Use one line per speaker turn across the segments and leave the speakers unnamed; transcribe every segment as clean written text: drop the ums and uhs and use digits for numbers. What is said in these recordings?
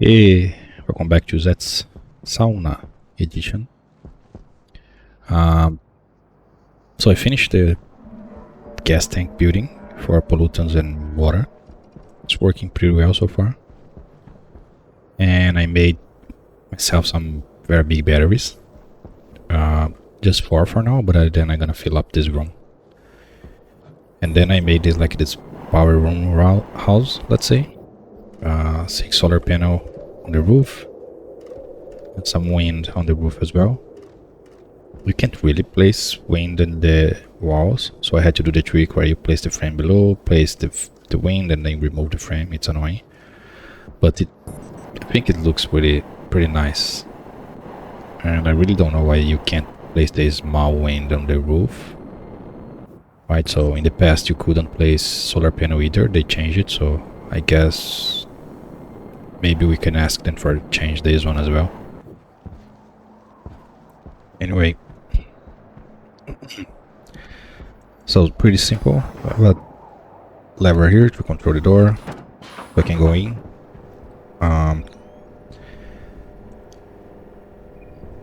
Hey, welcome back to Uzets Sauna edition. So I finished the gas tank building for pollutants and water. It's working pretty well so far. And I made myself some very big batteries. Just 4 for now, but then I'm gonna fill up this room. And then I made this power room house, let's say. 6 solar panel on the roof. And some wind on the roof as well. You can't really place wind in the walls, so I had to do the trick where you place the frame below, place the wind, and then remove the frame. It's annoying, but I think it looks pretty nice. And I really don't know why you can't place the small wind on the roof. Right, so in the past you couldn't place solar panel either. They changed it, so I guess maybe we can ask them for change this one as well. Anyway, so it's pretty simple. I have a lever here to control the door, so I can go in.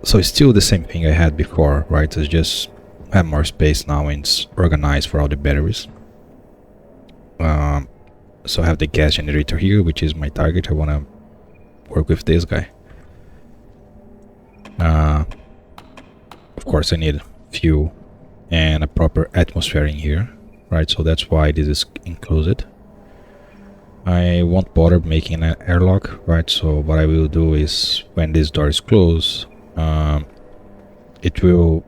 So it's still the same thing I had before, right? It's just have more space now and it's organized for all the batteries. So I have the gas generator here, which is my target. I want to work with this guy. Of course I need fuel and a proper atmosphere in here, right? So that's why this is enclosed. I won't bother making an airlock, right? So what I will do is when this door is closed, it will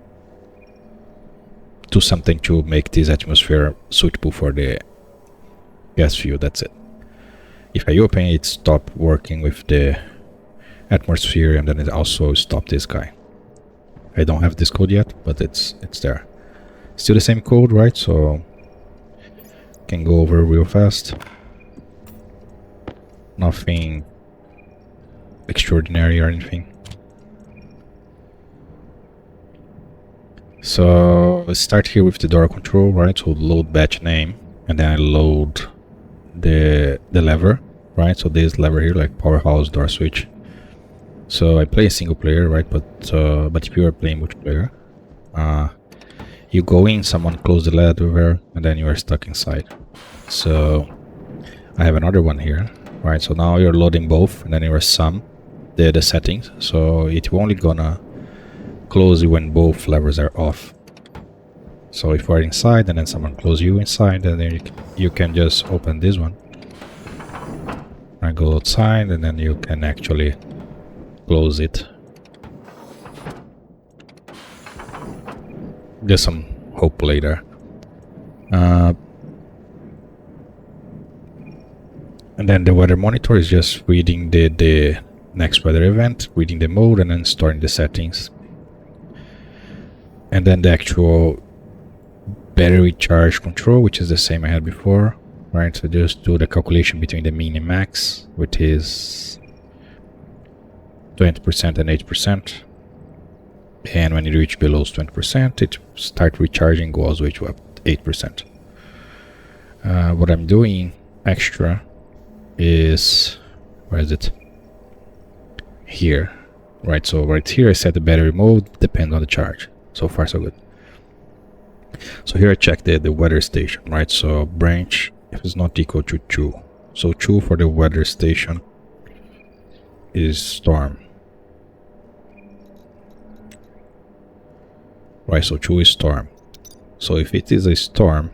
do something to make this atmosphere suitable for the gas fuel. That's it. If I open it, stop working with the atmosphere, and then it also stop this guy. I don't have this code yet, but it's there. Still the same code, right? So can go over real fast. Nothing extraordinary or anything. So let's start here with the door control, right? So load batch name, and then I load the lever, right? So this lever here, like powerhouse door switch. So I play a single player, right? But if you are playing multiplayer, you go in, someone close the lever, and then you are stuck inside. So I have another one here, right? So now you're loading both, and then you are sum the settings. So it's only gonna close you when both levers are off. So if you're inside and then someone close you inside, and then you can just open this one and go outside, and then you can actually close it. There's some hope later. And then the weather monitor is just reading the next weather event, reading the mode, and then storing the settings. And then the actual battery charge control, which is the same I had before, right? So just do the calculation between the min and max, which is 20% and 8%. And when you reach below 20%, it starts recharging, goes all the way to up 8%. What I'm doing extra is, where is it? Here, right? So right here I set the battery mode, depends on the charge. So far so good. So here I check the weather station, right? So branch, if it's not equal to 2. So 2 for the weather station is storm. Right, so 2 is storm. So if it is a storm,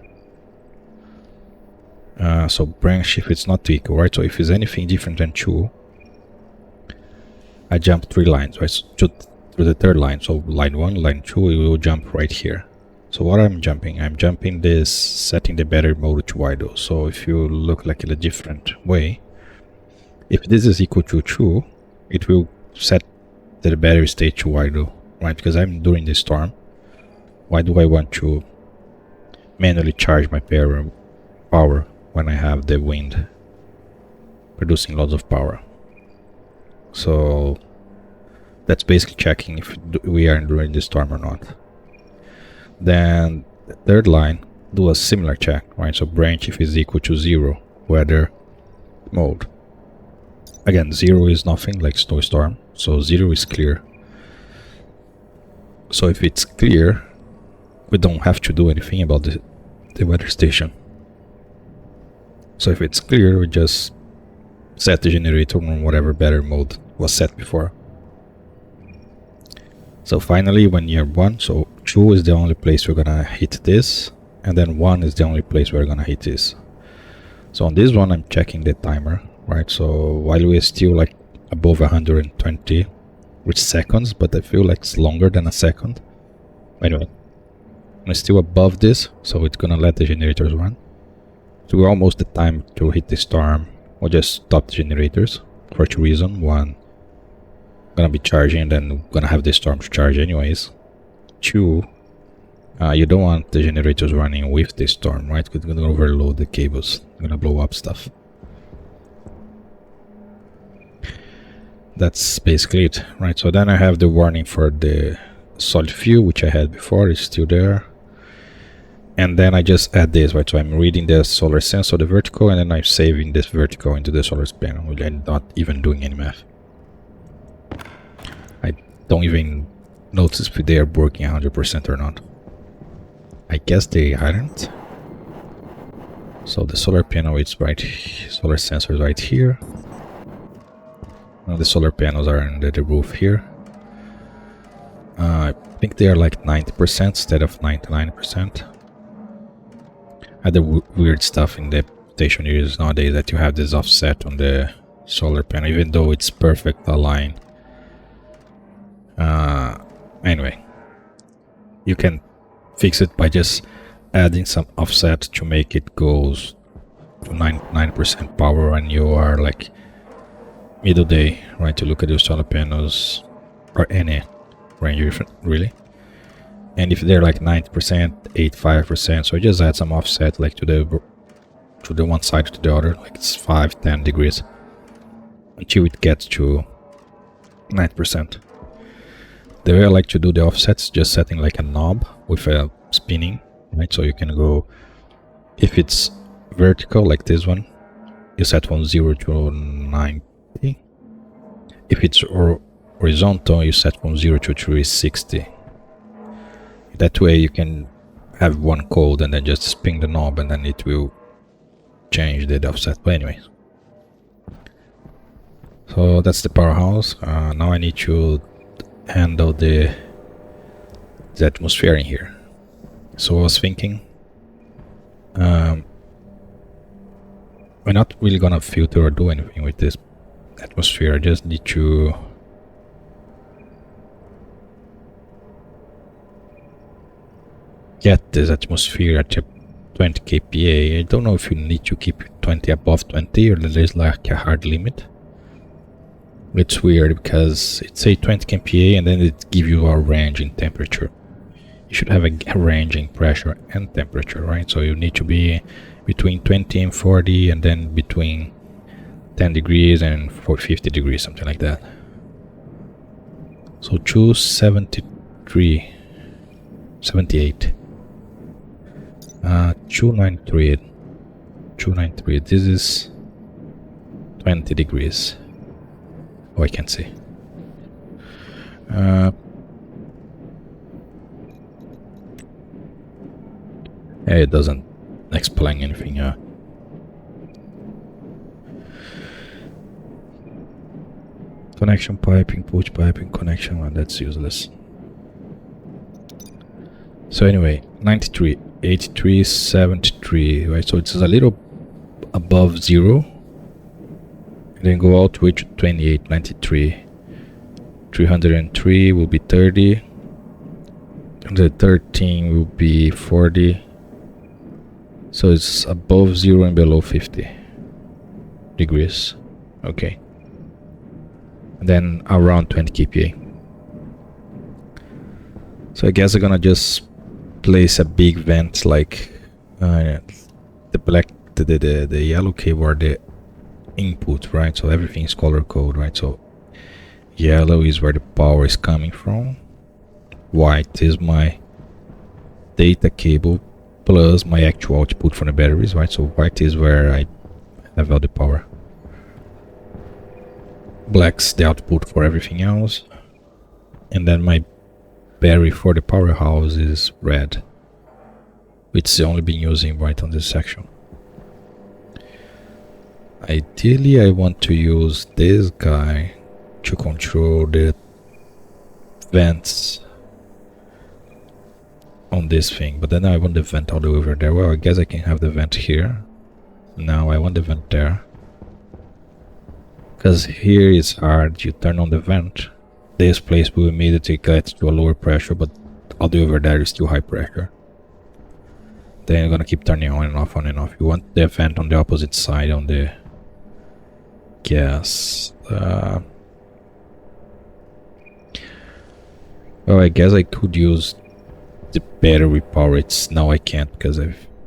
so branch if it's not equal, right? So if it's anything different than 2, I jump 3 lines, right? So to the third line. So line 1, line 2, it will jump right here. So what I'm jumping this, setting the battery mode to idle. So if you look like in a different way, if this is equal to 2, it will set the battery state to idle, right? Because I'm during the storm. Why do I want to manually charge my power when I have the wind producing lots of power? So that's basically checking if we are during the storm or not. Then the third line, do a similar check, right? So branch if is equal to 0, weather mode. again, 0 is nothing, like snowstorm, so 0 is clear. So if it's clear, we don't have to do anything about the weather station. So if it's clear, we just set the generator on whatever better mode was set before. So finally, when you're 1, so 2 is the only place we're gonna hit this, and then 1 is the only place we're gonna hit this. So on this one, I'm checking the timer, right? So while we're still like above 120 with seconds, but I feel like it's longer than a second. Anyway, I'm still above this, so it's gonna let the generators run. So we're almost the time to hit the storm. We'll just stop the generators for 2 reasons. One, gonna be charging, then gonna have the storm to charge anyways. 2, you don't want the generators running with the storm, right? Because it's gonna overload the cables, it's gonna blow up stuff. That's basically it, right? So then I have the warning for the solid fuel, which I had before, is still there. And then I just add this, right? So I'm reading the solar sensor, the vertical, and then I'm saving this vertical into the solar panel, and not even doing any math. I don't even notice if they are working 100% or not. I guess they aren't. So the solar panel is right, solar sensor is right here. Now the solar panels are under the roof here. I think they are like 90% instead of 99%. Other weird stuff in the Stationeers nowadays that you have this offset on the solar panel, even though it's perfect aligned. Anyway, you can fix it by just adding some offset to make it goes to 99% power when you are like middle day, right? To look at your solar panels or any range really. And if they're like 90%, 85%, so just add some offset like to the one side to the other, like it's 5-10 degrees until it gets to 9%. The way I like to do the offsets, just setting like a knob with a spinning, right? So you can go, if it's vertical like this one, you set from 0 to 90. If it's horizontal, you set from 0 to 360. That way you can have one code and then just spin the knob and then it will change the offset. But anyway, so that's the powerhouse. Now I need to handle the atmosphere in here. So I was thinking, we're not really gonna filter or do anything with this atmosphere. I just need to get this atmosphere at 20 kPa. I don't know if you need to keep 20 above 20 or there's like a hard limit. It's weird because it say 20 kPa and then it gives you a range in temperature. You should have a range in pressure and temperature, right? So you need to be between 20 and 40 and then between 10 degrees and 50 degrees, something like that. So choose 73, 78. 293. 293. This is 20 degrees. Oh, I can see. It doesn't explain anything. Connection pipe, input piping, connection. Well, that's useless. So anyway, 93, 83, 73, right? So it's a little above 0. And then go all the way to 28, 93. 303 will be 30. And the 13 will be 40. So it's above 0 and below 50 degrees. Okay. And then around 20 kPa. So I guess I'm gonna just place a big vent like the yellow cable or the input, right? So everything is color code, right? So yellow is where the power is coming from. White is my data cable plus my actual output from the batteries, right? So white is where I have all the power. Black's the output for everything else. And then my battery for the powerhouse is red, which is only been using right on this section. Ideally I want to use this guy to control the vents on this thing, but then I want the vent all the way over there. Well, I guess I can have the vent here. No, I want the vent there, because here it's hard. You turn on the vent, this place will immediately get to a lower pressure, but all the way over there is still high pressure. Then you're gonna keep turning on and off, on and off. You want the vent on the opposite side, on the gas. Well, I guess I could use the battery power. Now I can't, because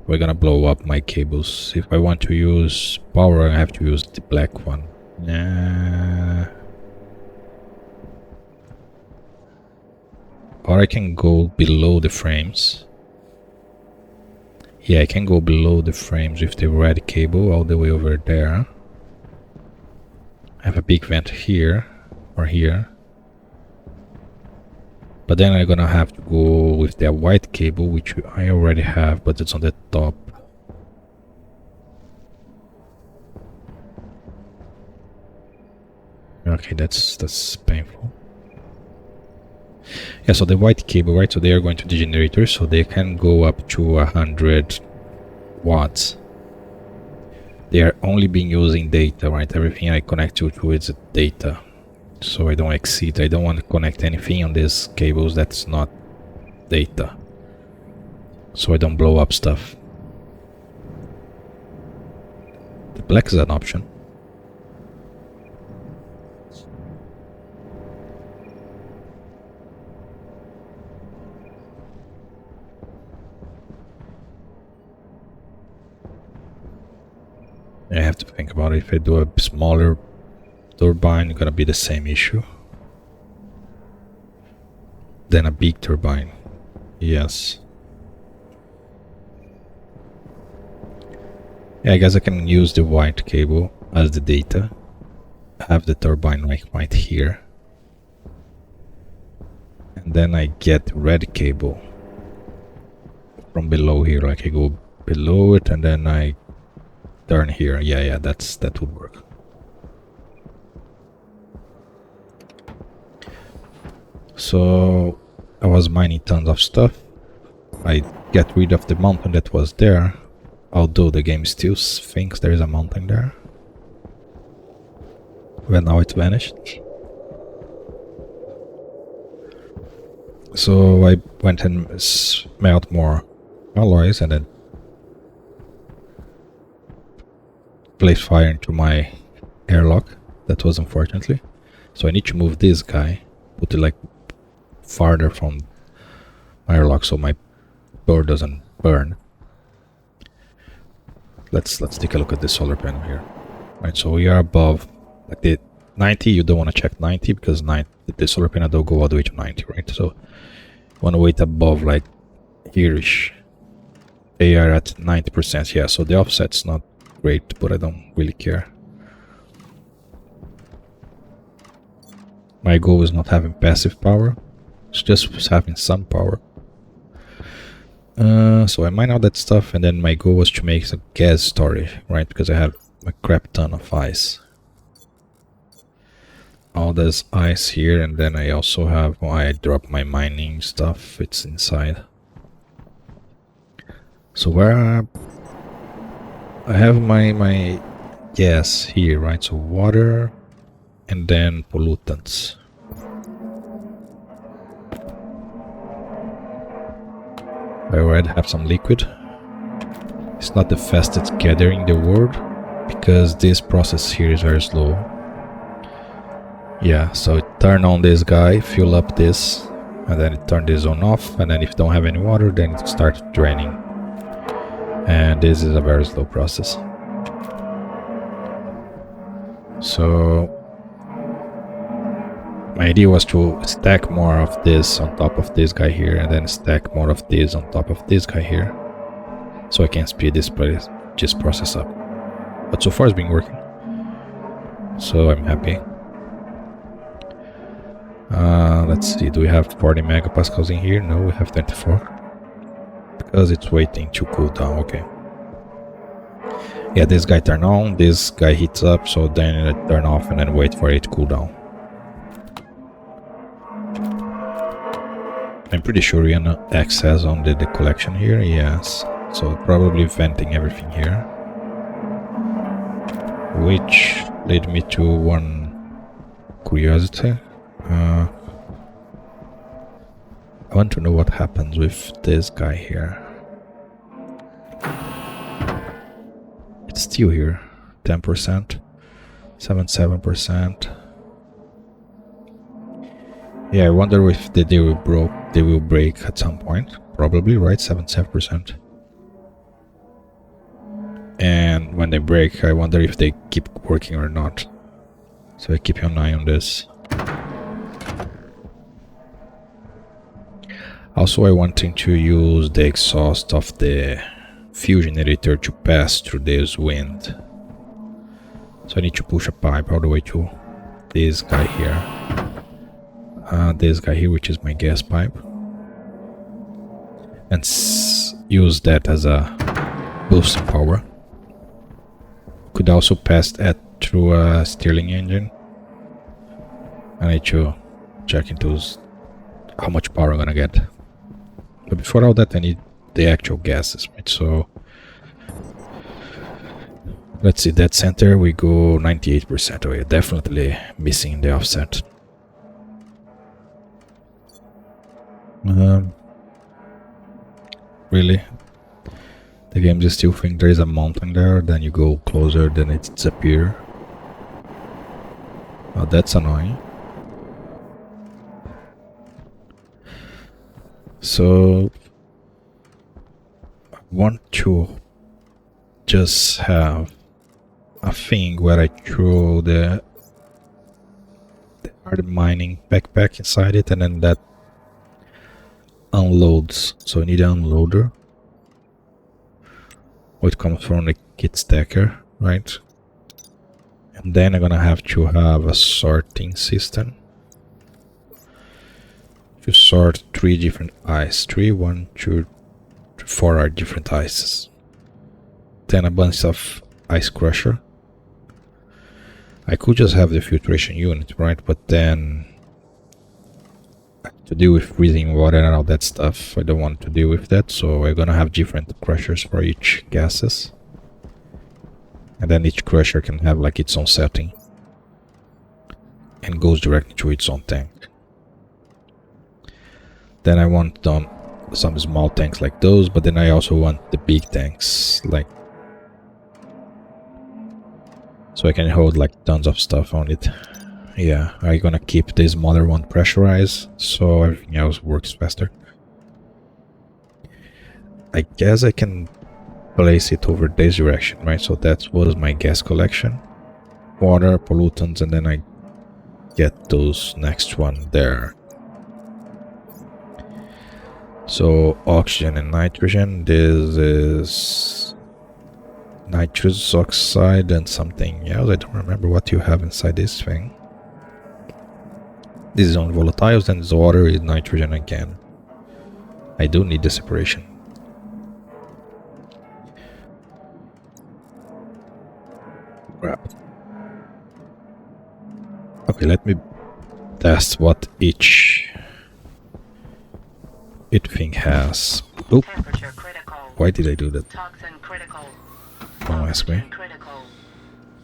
we're gonna blow up my cables. If I want to use power, I have to use the black one. Or I can go below the frames. Yeah, I can go below the frames with the red cable all the way over there. I have a big vent here or here. But then I'm gonna have to go with the white cable, which I already have, but it's on the top. Okay, that's painful. Yeah, so the white cable, right? So they are going to the generator, so they can go up to 100 watts. They are only being using data, right? Everything I connect to is data. So I don't exceed. I don't want to connect anything on these cables that's not data, so I don't blow up stuff. The black is an option. I have to think about it. If I do a smaller turbine, it's gonna be the same issue. Then a big turbine. Yes. Yeah, I guess I can use the white cable as the data. Have the turbine like right here. And then I get red cable from below here. Like I go below it and then I turn here. Yeah, that would work. So I was mining tons of stuff. I get rid of the mountain that was there, although the game still thinks there is a mountain there. Well, now it vanished. So I went and smelt more alloys and then placed fire into my airlock. That was unfortunately. So I need to move this guy, put it like farther from my airlock so my door doesn't burn. Let's take a look at the solar panel here. Right, so we are above like the 90. You don't want to check 90 because the solar panel don't go all the way to 90, right? So you want to wait above like here-ish. They are at 90%. Yeah, so the offset's not great, but I don't really care. My goal is not having passive power, it's just having some power. So I mine all that stuff, and then my goal was to make a gas storage, right? Because I have a crap ton of ice. All this ice here, and then I also have, well, I drop my mining stuff, it's inside. So where I have my gas here, right? So water and then pollutants. I already have some liquid. It's not the fastest gathering in the world because this process here is very slow. Yeah, so turn on this guy, fill up this, and then it turn this on off, and then if you don't have any water, then it starts draining. And this is a very slow process. So my idea was to stack more of this on top of this guy here, and then stack more of this on top of this guy here, so I can speed this process up. But so far it's been working, so I'm happy. Let's see, do we have 40 megapascals in here? No, we have 24. Because it's waiting to cool down, okay. Yeah, this guy turn on, this guy heats up, so then it turn off and then wait for it to cool down. I'm pretty sure we have access on the collection here, yes. So probably venting everything here. Which led me to one curiosity. I want to know what happens with this guy here. It's still here, 10%, 77%. Yeah, I wonder if they will break at some point. Probably, right? 77%. And when they break, I wonder if they keep working or not. So I keep an eye on this. Also, I wanted to use the exhaust of the fuel generator to pass through this wind. So I need to push a pipe all the way to this guy here. This guy here, which is my gas pipe. And use that as a boosting power. Could also pass that through a Stirling engine. I need to check into how much power I'm gonna get. But before all that, I need the actual gases, right? So let's see, that center we go 98%. Oh, yeah, definitely missing the offset. Really? The game just still think there is a mountain there, then you go closer, then it disappears. Oh, that's annoying. So I want to just have a thing where I throw the hard mining backpack inside it, and then that unloads. So I need an unloader. It comes from the kit stacker, right? And then I'm gonna have to have a sorting system to sort 3 different ice. 3, 1, 2, 4 are different ices. Then a bunch of ice crusher. I could just have the filtration unit, right? But then to deal with freezing water and all that stuff, I don't want to deal with that, so we're gonna have different crushers for each gases. And then each crusher can have like its own setting and goes directly to its own tank. Then I want some small tanks like those, but then I also want the big tanks, like, so I can hold like tons of stuff on it. Yeah, I'm gonna keep the smaller one pressurized, so everything else works faster. I guess I can place it over this direction, right? So that was my gas collection. Water, pollutants, and then I get those next one there. So oxygen and nitrogen, this is nitrous oxide and something else. I don't remember what you have inside this thing. This is on volatiles, then this water is nitrogen again. I do need the separation. Crap. Okay, let me test what each thing has. Oop. Why did I do that? Don't ask me.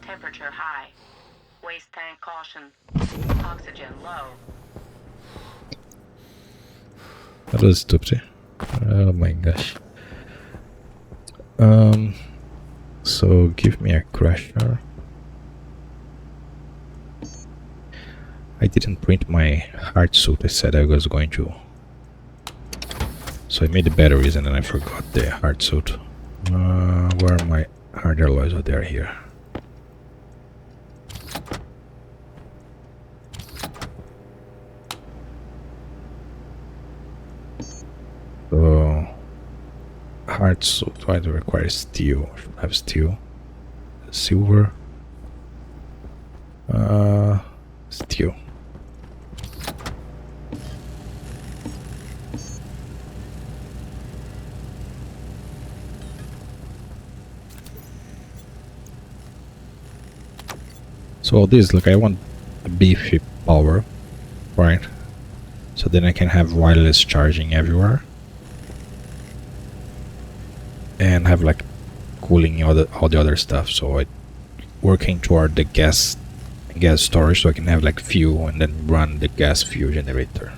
Temperature high. Waste tank caution. Oxygen low.
That was stupid. Oh my gosh. So give me a crusher. I didn't print my hard suit. I said I was going to. So I made the batteries and then I forgot the hard suit. Where are my hard alloys? Oh, they're here. So hard suit, why do I require steel? I should have steel. Silver. Steel. So this, like, I want a beefy power, right? So then I can have wireless charging everywhere. And have like cooling all the other stuff. So I working toward the gas storage, so I can have like fuel and then run the gas fuel generator.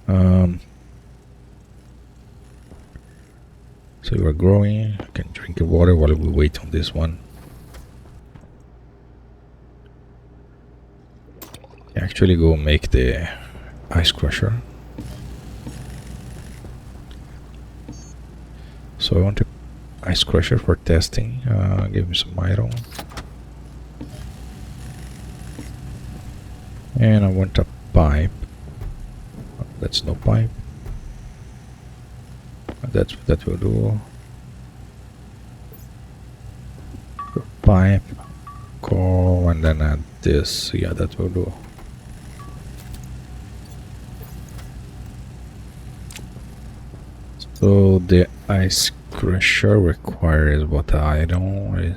So you are growing. I can drink the water while we wait on this one. Actually, go make the ice crusher. So I want the ice crusher for testing. Give me some iron. And I want a pipe. That's no pipe. That will do. Pipe, coal, and then add this. Yeah, that will do. So the ice crusher requires what iron is?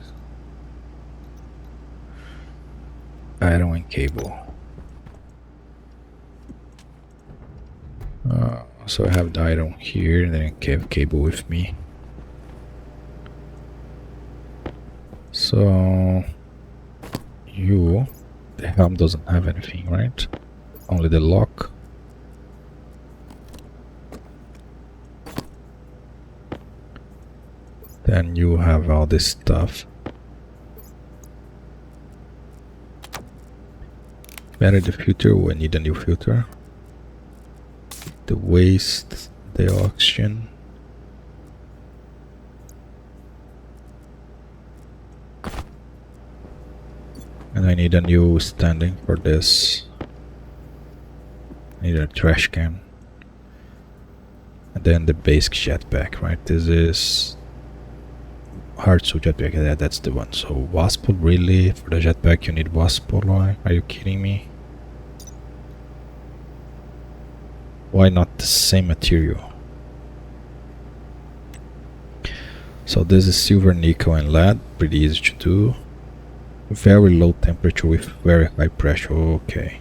Iron and cable. So I have the iron here, and then I have cable with me. So the helm doesn't have anything, right? Only the lock. Then you have all this stuff. Better the filter, we need a new filter. The waste, the oxygen. And I need a new standing for this. I need a trash can. And then the basic jetpack, right? This is hard suit jetpack. Yeah, that's the one. So wasp, really? For the jetpack you need wasp alloy? Are you kidding me? Why not the same material? So this is silver, nickel and lead. Pretty easy to do. Very low temperature with very high pressure. Okay.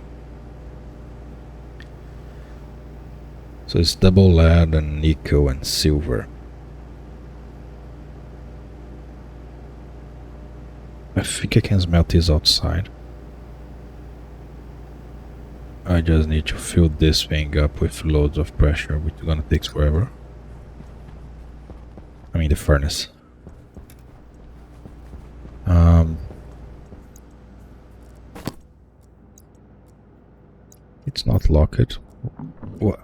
So it's double lead and nickel and silver. I think I can smelt this outside. I just need to fill this thing up with loads of pressure, which is gonna take forever. I mean the furnace. It's not locked. What?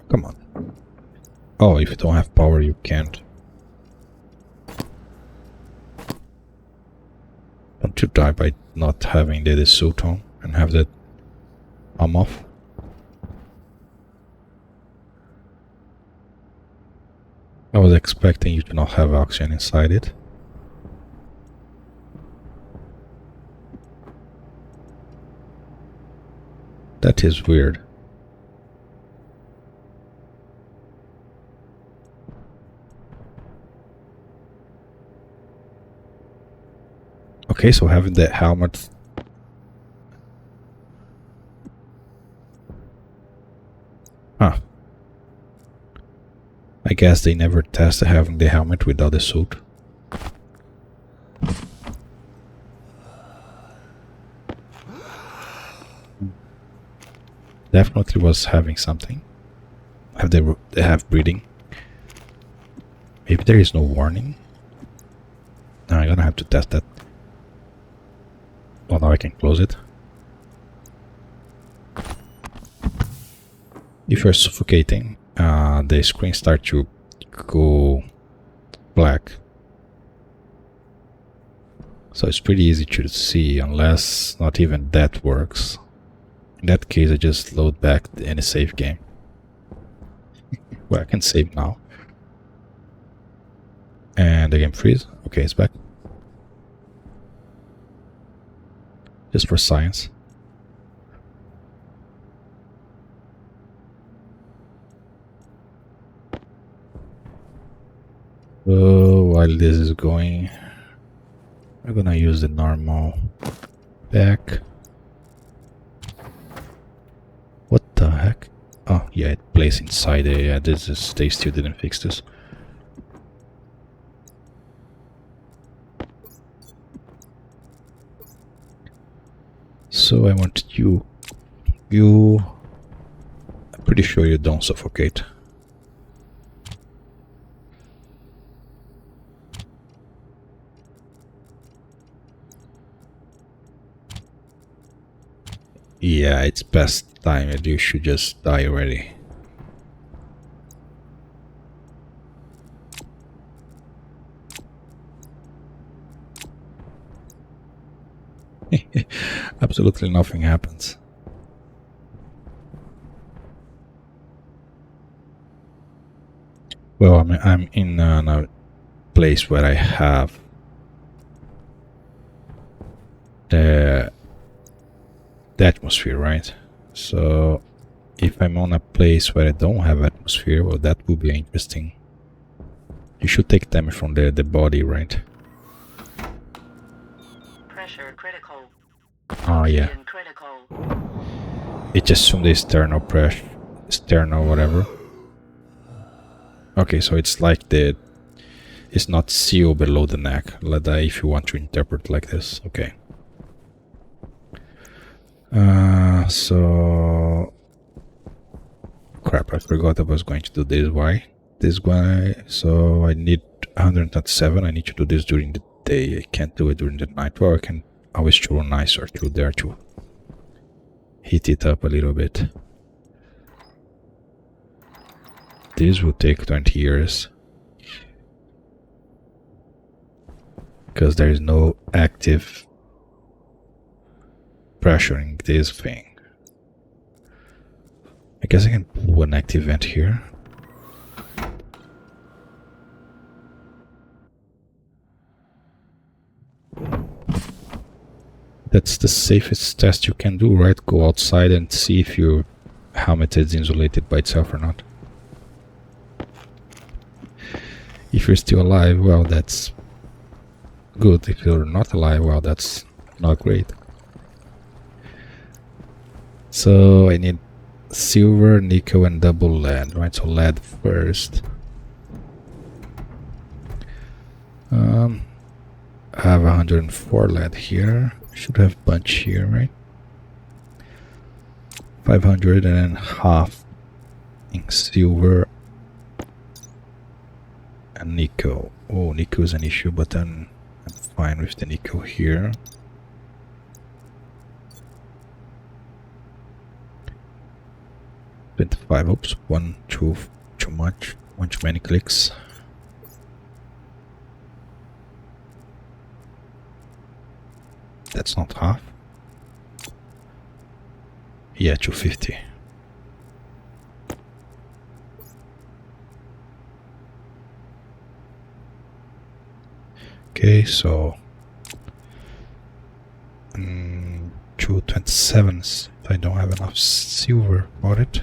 Come on. Oh, if you don't have power, you can't. Don't you die by not having the suit on and have that arm off? I was expecting you to not have oxygen inside it. That is weird. Okay, so having the helmet. Huh. I guess they never tested having the helmet without the suit. Definitely was having something. They have breathing. Maybe there is no warning. No, I'm gonna have to test that. Oh, now I can close it. If you're suffocating, the screen starts to go black. So it's pretty easy to see, unless not even that works. In that case, I just load back any save game. Well, I can save now. And the game freeze. Okay, it's back. Just for science. So while this is going, I'm gonna use the normal back. What the heck? Oh, yeah, it plays inside there. Yeah, this is, they still didn't fix this. So I want you. I'm pretty sure you don't suffocate. Yeah, it's past time and you should just die already. Absolutely nothing happens. Well, I'm in a place where I have the atmosphere, right? So if I'm on a place where I don't have atmosphere, well, that would be interesting. You should take damage from the body, right?
Pressure critical.
Oh yeah.
Oxygen critical.
It just assumed the external pressure, external whatever. Okay, so it's like it's not sealed below the neck, if you want to interpret like this. Okay. So crap, I forgot I was going to do this. Why? This guy, so I need 137. I need to do this during the day. I can't do it during the night. Well, I can always throw an ice or through there to heat it up a little bit. This will take 20 years. Because there is no active pressuring this thing. I guess I can put an active vent here. That's the safest test you can do, right? Go outside and see if your helmet is insulated by itself or not. If you're still alive, well, that's good. If you're not alive, well, that's not great. So I need silver, nickel, and double lead, right? So lead first. I have 104 lead here. Should have bunch here, right? 500 and then half in silver and nickel. Oh, nickel is an issue, but then I'm fine with the nickel here. $25. Oops, too much. One too many clicks. That's not half. Yeah, 250. Okay, so 227s. I don't have enough silver for it.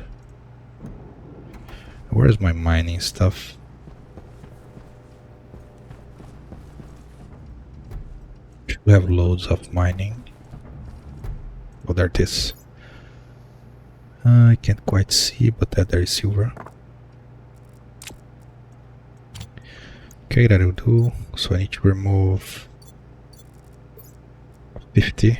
Where's my mining stuff? Should have loads of mining. Oh, there it is. I can't quite see, but there is silver. Okay, that will do. So I need to remove 50.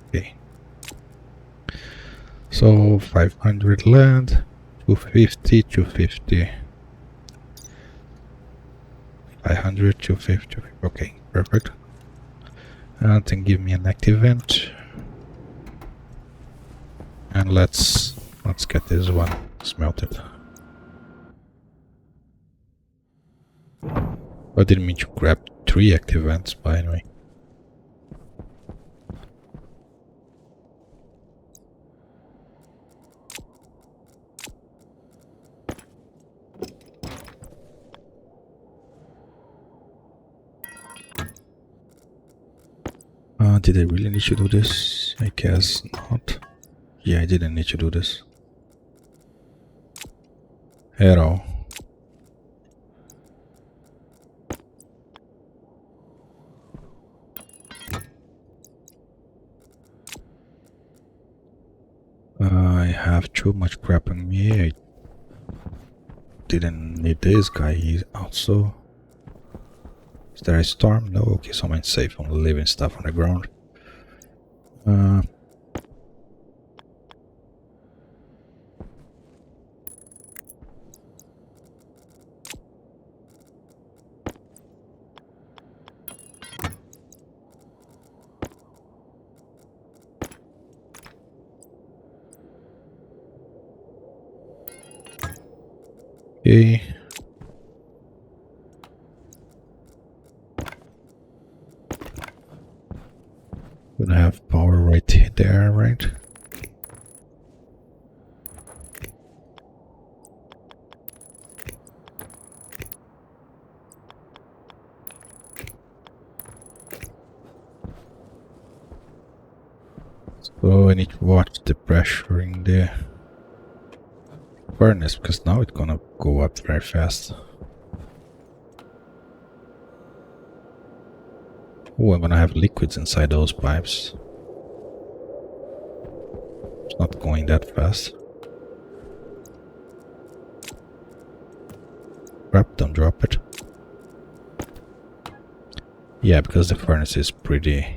Okay. So 500 lead, 250, 250. 500, 250. Okay, perfect. And then give me an active vent. And let's get this one smelted. I didn't mean to grab 3 active vents, but anyway. Did I really need to do this? I guess not. Yeah, I didn't need to do this at all. I have too much crap on me. I didn't need this guy. He's also... Is there a storm? No? Okay, so I'm safe on leaving stuff on the ground. Okay. Gonna have power right there, right? So I need to watch the pressure in the furnace, because now it's gonna go up very fast. Oh, I'm gonna have liquids inside those pipes. It's not going that fast. Crap, don't drop it. Yeah, because the furnace is pretty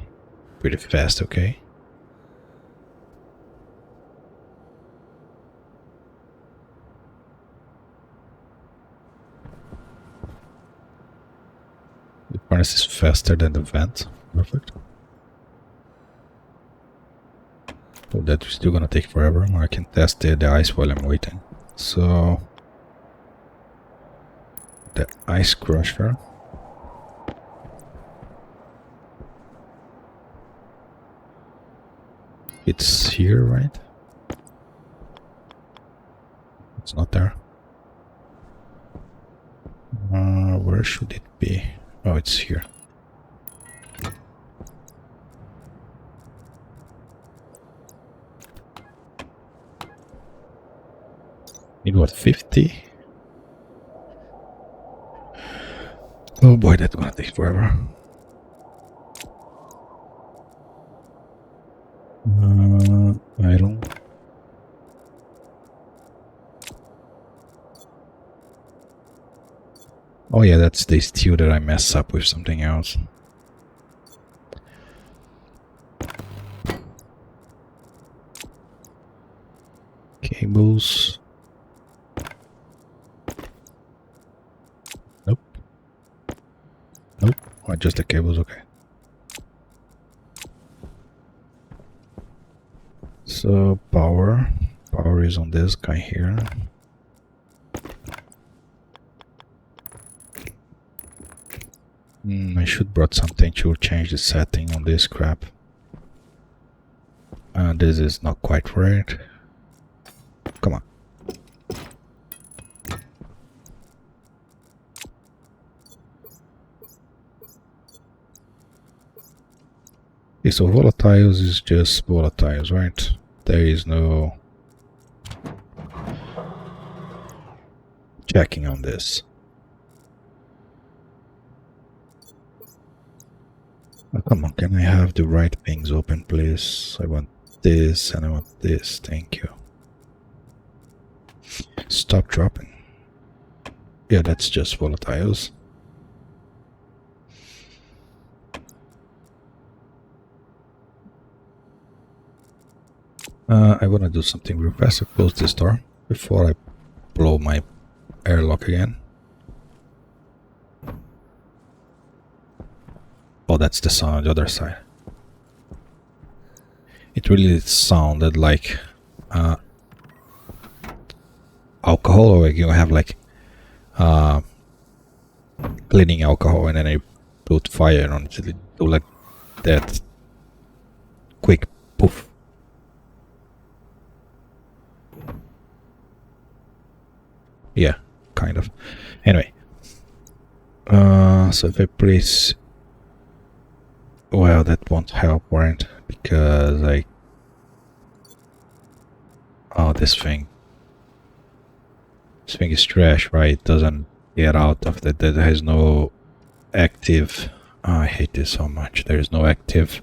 fast, okay? The furnace is faster than the vent. Perfect. Oh, that's still gonna take forever. I can test the ice while I'm waiting. So... the ice crusher. It's here, right? It's not there. Where should it be? Oh, it's here. Need what, 50? Oh boy, that's gonna take forever. Iron. Oh yeah, that's the steel that I mess up with something else. Cables. Nope. Nope. Oh, just the cables, okay. So power. Power is on this guy here. I should brought something to change the setting on this crap. This is not quite right. Come on. Okay, so volatiles is just volatiles, right? There is no checking on this. Oh, come on, can I have the right things open, please? I want this and I want this, thank you. Stop dropping. Yeah, that's just volatiles. I want to do something real fast. I close this door before I blow my airlock again. Oh, that's the sound on the other side. It really sounded like alcohol, or you have like cleaning alcohol and then I put fire on it to do like that quick poof. Yeah, kind of. Anyway, so if I place, well, that won't help, right? Because I Oh, this thing. This thing is trash, right? It doesn't get out of that. There has no active. Oh, I hate this so much. There is no active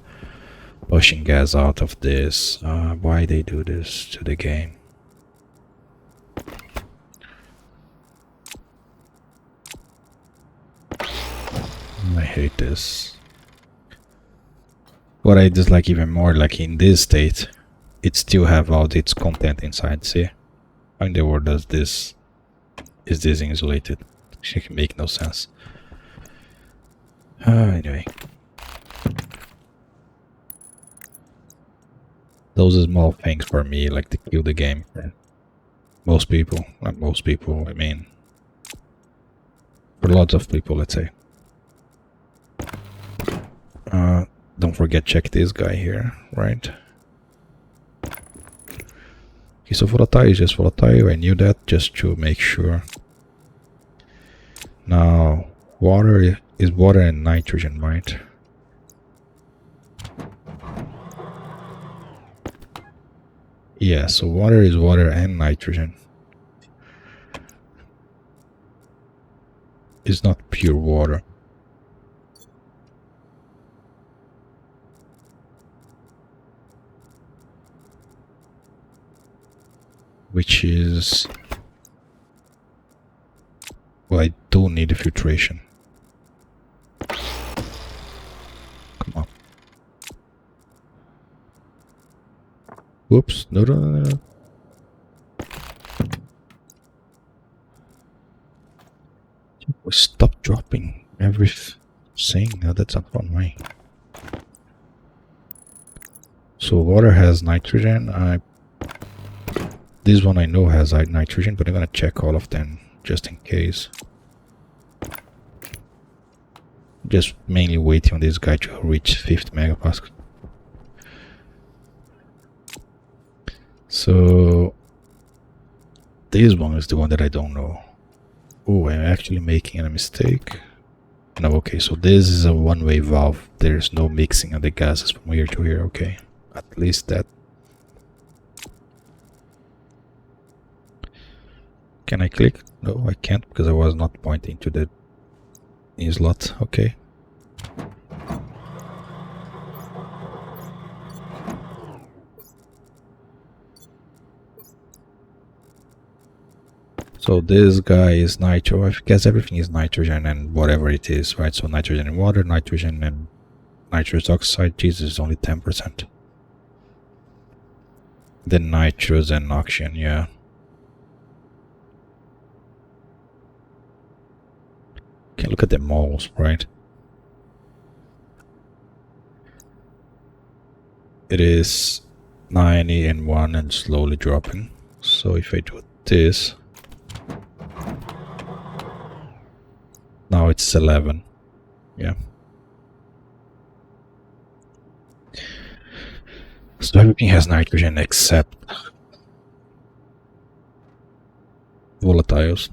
pushing gas out of this. Why they do this to the game? I hate this. What I dislike even more, like in this state, it still have all its content inside. See, how in the world does this? Is this insulated? It can make no sense. Anyway, those are small things for me, like to kill the game. For most people, not most people. I mean, for lots of people, let's say. Don't forget, check this guy here, right? Okay, so volatile is just volatile. I knew that just to make sure. Now, water is water and nitrogen, right? Yeah, so water is water and nitrogen. It's not pure water. Which is... well, I do need a filtration. Come on. Whoops. No, no, no, no. Stop dropping everything. No, that's not on me. So water has nitrogen. This one I know has nitrogen, but I'm gonna check all of them just in case. Just mainly waiting on this guy to reach 50 megapascal. So this one is the one that I don't know. Oh, I'm actually making a mistake. No, okay, so this is a one-way valve. There's no mixing of the gases from here to here. Okay, at least that. Can I click? No, I can't because I was not pointing to the new slot. Okay. So this guy is nitro. I guess everything is nitrogen and whatever it is, right? So nitrogen and water, nitrogen and nitrous oxide. Jesus, is only 10%. Then nitrous and oxygen, yeah. Okay, look at the moles, right? It is 90 and 1 and slowly dropping. So if I do this, now it's 11. Yeah. So everything has nitrogen except volatiles.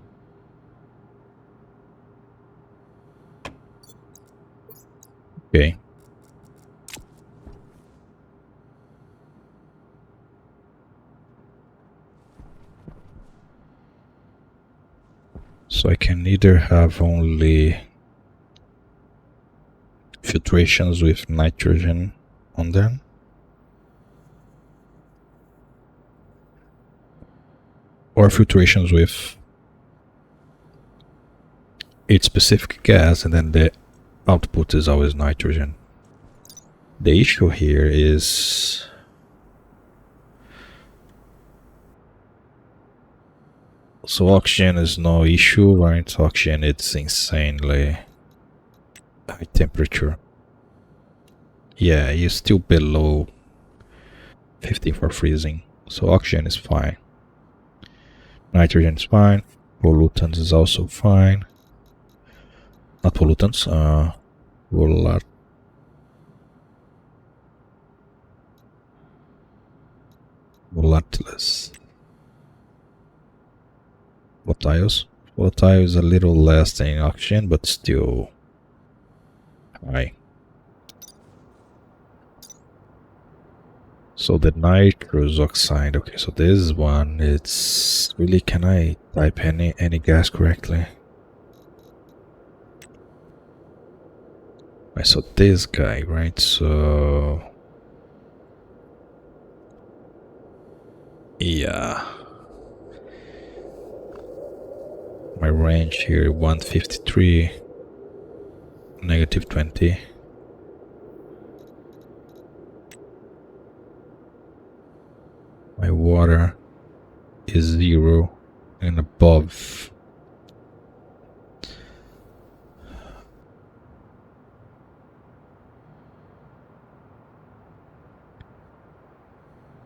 Okay. So I can either have only filtrations with nitrogen on them, or filtrations with its specific gas, and then the output is always nitrogen. The issue here is so oxygen is no issue, right? Oxygen, it's insanely high temperature. Yeah, you're still below 50 for freezing, so oxygen is fine. Nitrogen is fine. Pollutants is also fine. Not pollutants, volatiles. Volatiles. Volatile is a little less than oxygen, but still high. So the nitrous oxide. Okay, so this one, it's really, can I type any gas correctly? I saw this guy, right? So yeah, my range here 153, -20. My water is 0 and above.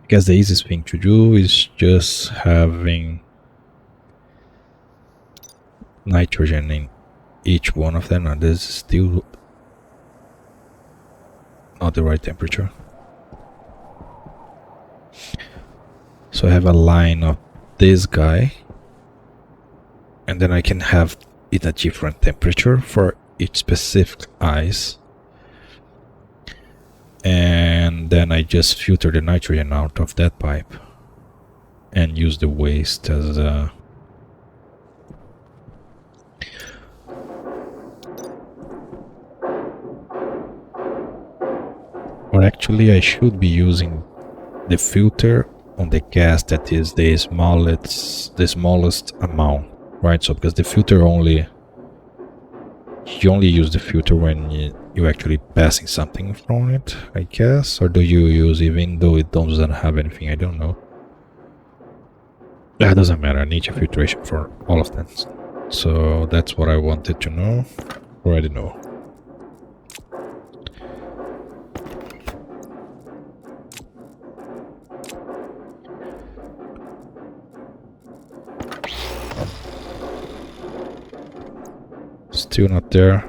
I guess the easiest thing to do is just having nitrogen in each one of them, and this is still not the right temperature. So I have a line of this guy, and then I can have it a different temperature for each specific ice. And then I just filter the nitrogen out of that pipe and use the waste as a... Or actually I should be using the filter on the gas that is the smallest amount, right? So because the filter you only use the filter when you actually passing something from it, I guess. Or do you use even though it doesn't have anything? I don't know. That doesn't matter. I need a filtration for all of them. So that's what I wanted to know. Already know. Still not there.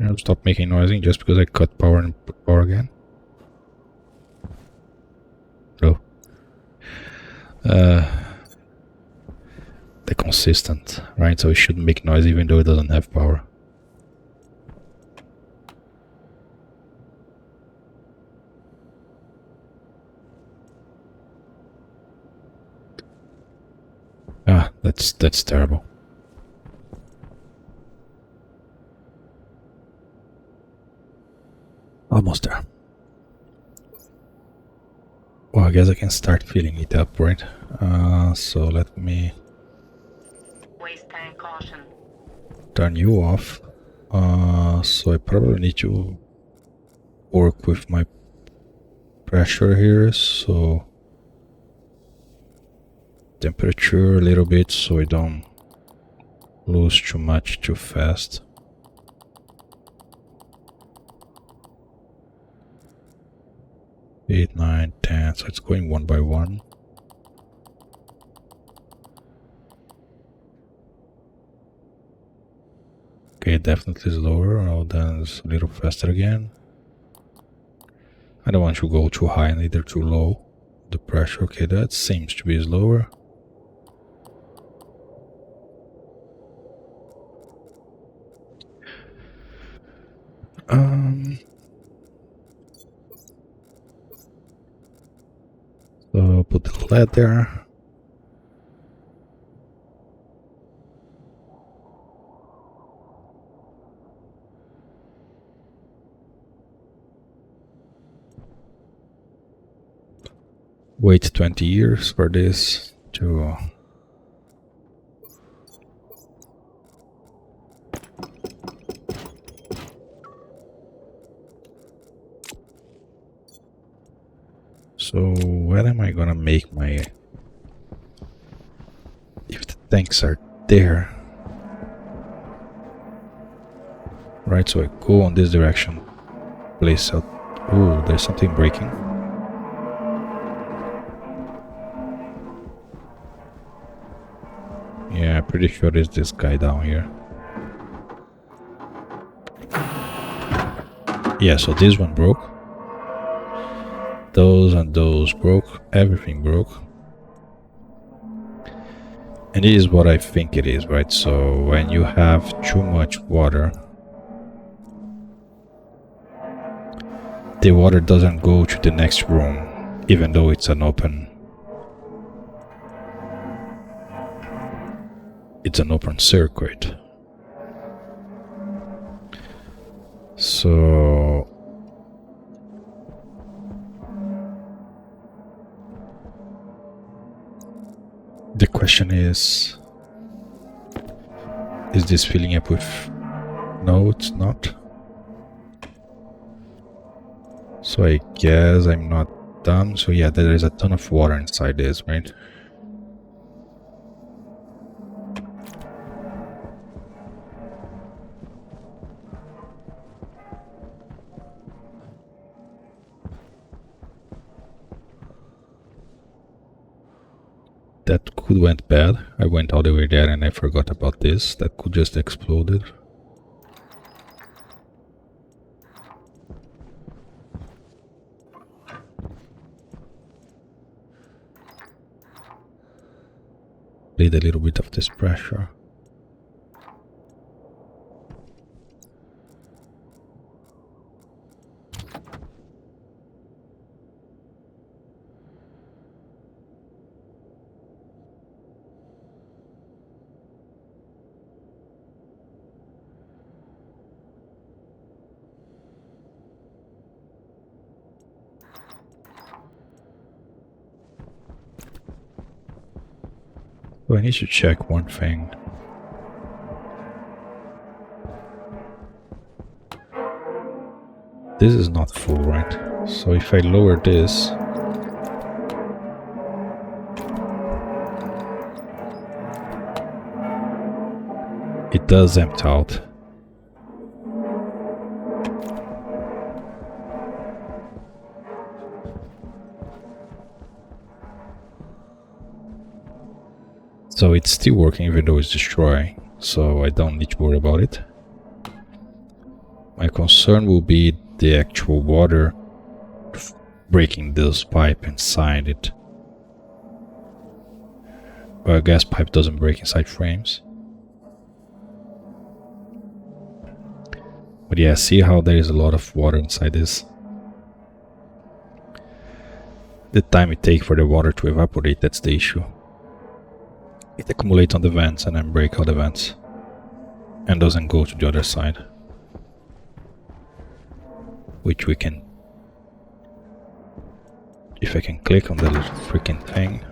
I'll stop making noising just because I cut power and put power again. No. The consistent, right? So it shouldn't make noise even though it doesn't have power. Ah, that's terrible. Almost there. Well, I guess I can start filling it up, right? So let me
Waste tank caution.
turn you off. So I probably need to work with my pressure here, so temperature a little bit so I don't lose too much too fast. Eight, 9, 10, so it's going one by one. Okay, definitely slower. Oh, then it's a little faster again. I don't want to go too high, neither too low. The pressure, okay, that seems to be slower. So put the lead there. Wait 20 years for this to so when am I gonna make my, if the tanks are there, right? So I go on this direction, place out. Oh, there's something breaking. Yeah, pretty sure it's this guy down here. Yeah, so this one broke. Those and those broke. Everything broke. And it is what I think it is, right? So when you have too much water, the water doesn't go to the next room, even though it's an open circuit. So the question is this filling up with... No, it's not. So I guess I'm not done. So yeah, there is a ton of water inside this, right? That could went bad. I went all the way there and I forgot about this. That could just exploded. Played a little bit of this pressure. So I need to check one thing. This is not full, right? So if I lower this, it does empty out. So it's still working even though it's destroying, so I don't need to worry about it. My concern will be the actual water breaking this pipe inside it. Well, a gas pipe doesn't break inside frames. But yeah, see how there is a lot of water inside this? The time it takes for the water to evaporate, that's the issue. It accumulates on the vents and then breaks all the vents. And doesn't go to the other side. Which we can... If I can click on the freaking thing.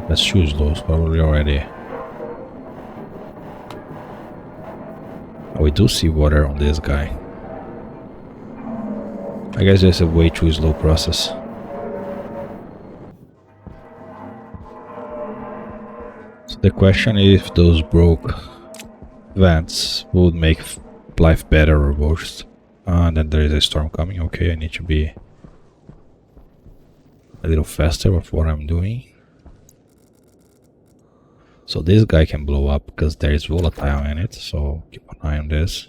Let's choose those, probably already. Oh, we do see water on this guy. I guess it's a way too slow process. So the question is if those broke vents would make life better or worse. And then there is a storm coming. Okay, I need to be a little faster with what I'm doing. So this guy can blow up because there is volatile in it, so keep an eye on this.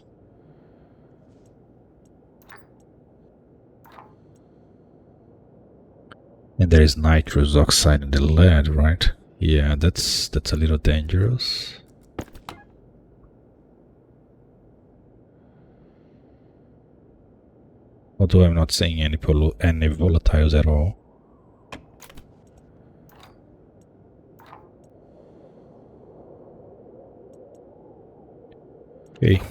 And there is nitrous oxide in the lead, right? Yeah, that's a little dangerous. Although I'm not seeing any volatiles at all. Okay.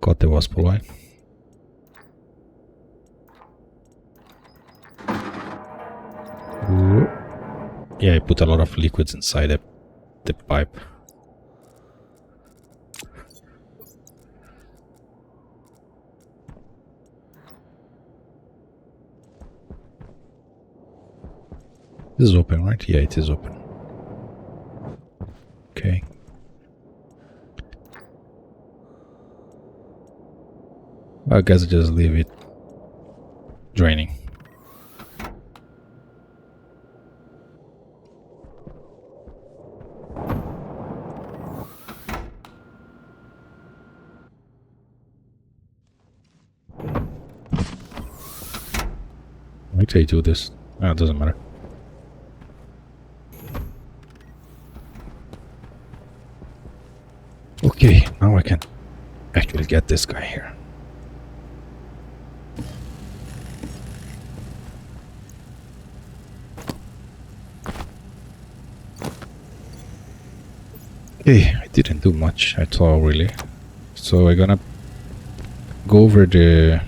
Got the wasp line. Yeah, I put a lot of liquids inside the pipe. This is open, right? Yeah, it is open. Okay. I guess I just leave it draining. did I do this? Oh, it doesn't matter. Okay, now I can actually get this guy here. Okay, I didn't do much at all really. So I'm gonna go over the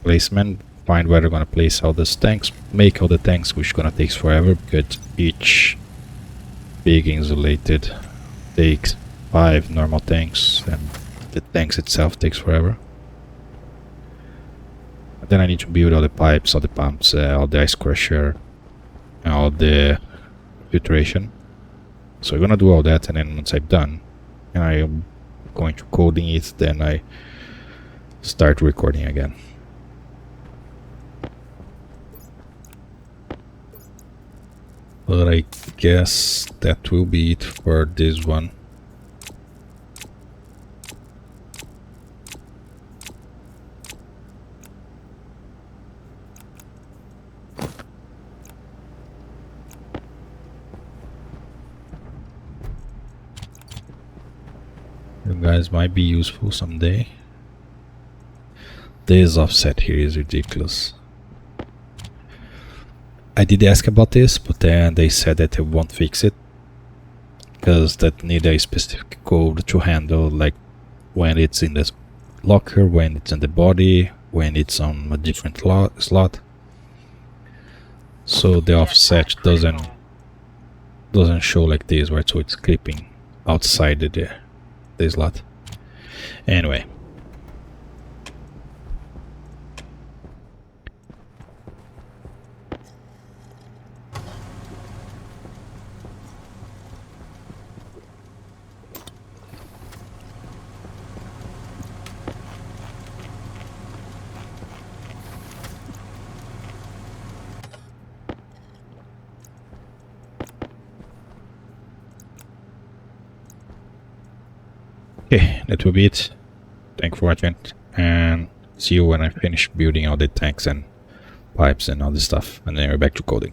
placement, find where I'm gonna place all these tanks, make all the tanks, which gonna take forever because each big insulated takes 5 normal tanks and the tanks itself takes forever. And then I need to build all the pipes, all the pumps, all the ice crusher, and all the filtration. So I'm gonna do all that, and then once I'm done and I'm going to coding it, then I start recording again. But I guess that will be it for this one. You guys might be useful someday. This offset here is ridiculous. I did ask about this, but then they said that they won't fix it because that need a specific code to handle, like when it's in the locker, when it's in the body, when it's on a different slot. So the offset doesn't show like this, right? So it's clipping outside the slot. Anyway. Okay, that will be it. Thank you for watching, and see you when I finish building all the tanks and pipes and all this stuff, and then we're back to coding.